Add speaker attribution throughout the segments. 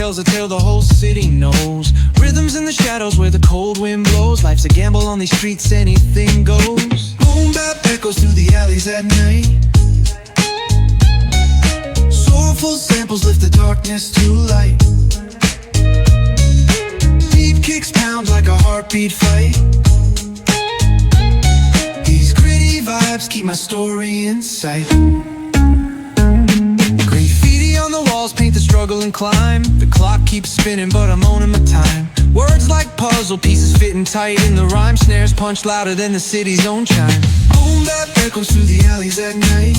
Speaker 1: tells a tale the whole city knows. Rhythms in the shadows where the cold wind blows. Life's a gamble on these streets, anything goes. Boom bap echoes through the alleys at night. Soulful samples lift the darkness to light. Beat kicks pound like a heartbeat fight. These gritty vibes keep my story in sight. Graffiti on the walls paint the struggle and climb. The clock keeps spinning but I'm owning my time. Words like puzzle pieces fitting tight in the rhyme. Snares punch louder than the city's own chime. Boom bap echoes through the alleys at night.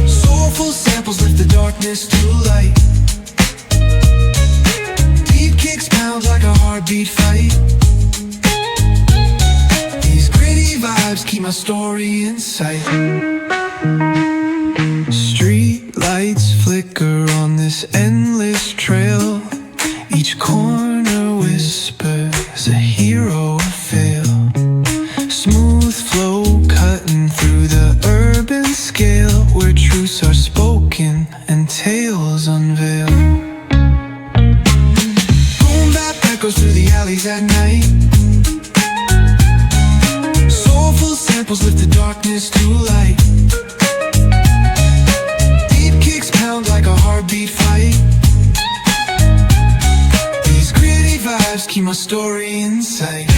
Speaker 1: Soulful samples lift the darkness to light. Beat kicks pound like a heartbeat fight. These gritty vibes keep my story in sight. Street lights flicker on this endless trail. Each corner whispers a hero a fail. Smooth flow cutting through the urban scale, where truths are spoken and tales unveil. Boom bap echoes through the alleys at night. Soulful samples lift the darkness to light. Deep kicks pound like a heartbeat fight. These gritty vibes keep my story in sight.